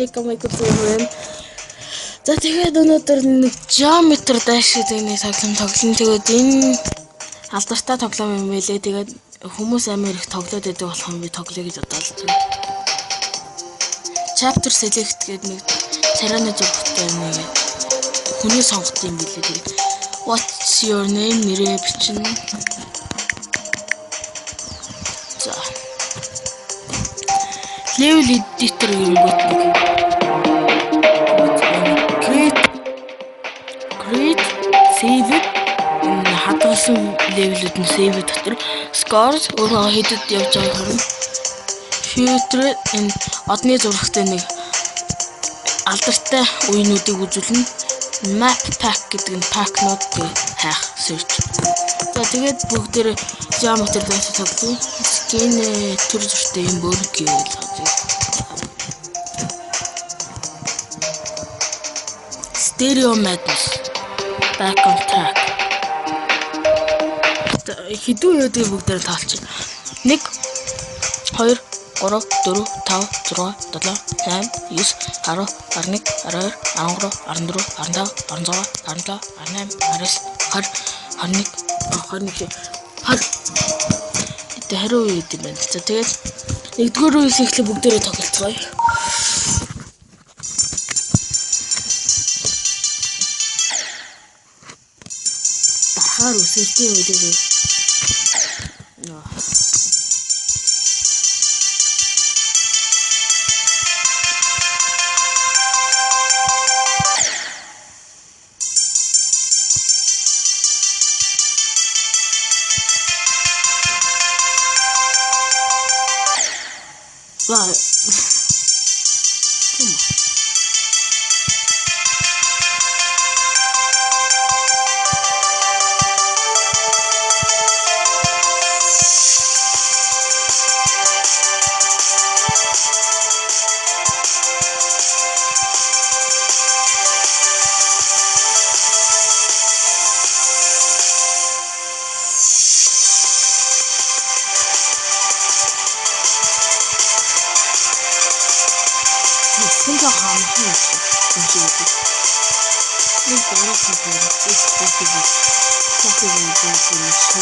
Ликамайк үзсэн. За тэгээд өнөөдөр нэг geometry dash гэдэг нэг тоглоом. Тэгээд энэ алдартай тоглоом юм байлээ. Тэгээд хүмүүс амар их тоглоод байдаг болох юм би тоглоё гэж бодоод байна. Chapter select гэдэг нэг царайны зургтай нэг хүний сонгот юм билээ. What's your name нэрээ бичнэ. За. Level editor гэнгүүт create save энэ хадгалсан левелүүд нь save дотор scores өөрөө хэдэд явж байгаа хэрэг future энэ одны зурагтай нэг алдартай үеийнүүдийг үзүүлнэ. Map pack гэдэг нь pack-нууд хайх search. За тэгээд бүгдээр geometry dash тоглоё. Skin төр зуртай юм бүр гэвэл Stereo Madness Back on Track. Хэдүү юудыг бүгдээр тоолчих. 1 2 3 4 5 6 7 8 9 10 11 12 13 14 15 16 17 18 19 20 хариу үед юм байна. За тэгээд нэгдүгээр үеэс эхлээ бүгдээрээ тоглоцгоё. Дарахаар үсэлтийн үеийг Singa hamhi kunci itu. Ini baru kabar itu tapi itu kunci.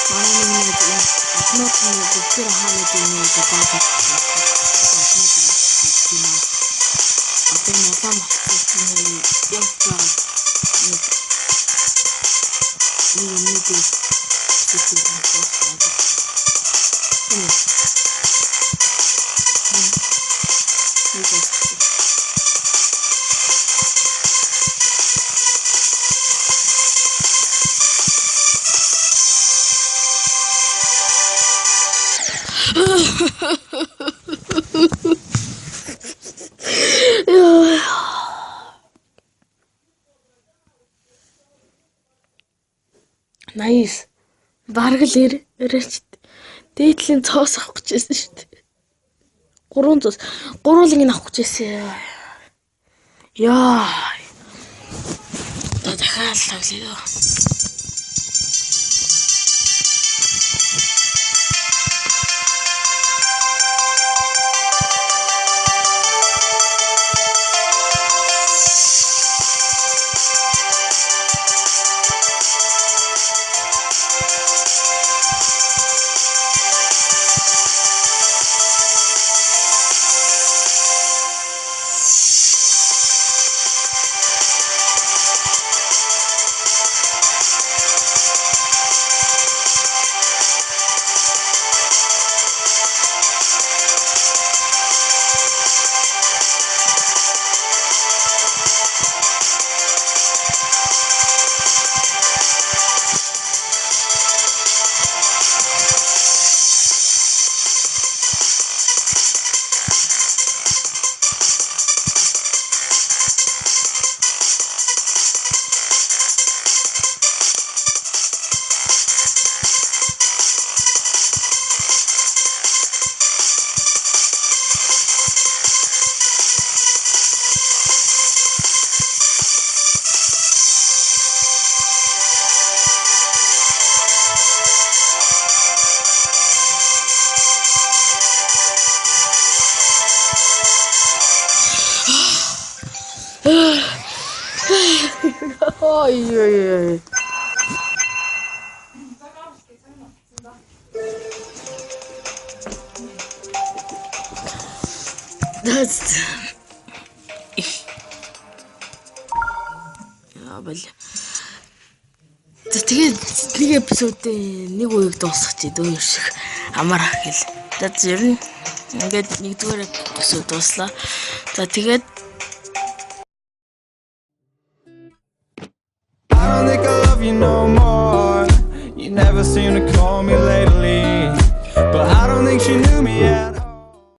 Mana ini itu? Apa punya bukti hal itu ini dapat. Apa yang sama? Ini yang ini itu. Nice. Бараг л ирээч. Дээдлийн цоос авах гэжсэн шүү дээ. 300 гурвуулын авах гэжсэн. Яа. Дахиад тоглоё. Ой, ой, ой. That's их. Яа бэл. Тэгээд нэг эпизодын нэг үеийг дуусгах чи дөө шиг амарх гэл. Тэгээд ер нь ингээд нэгдүгээр эпизод дуслаа. За тэгээд I don't think I love you no more. You never seem to call me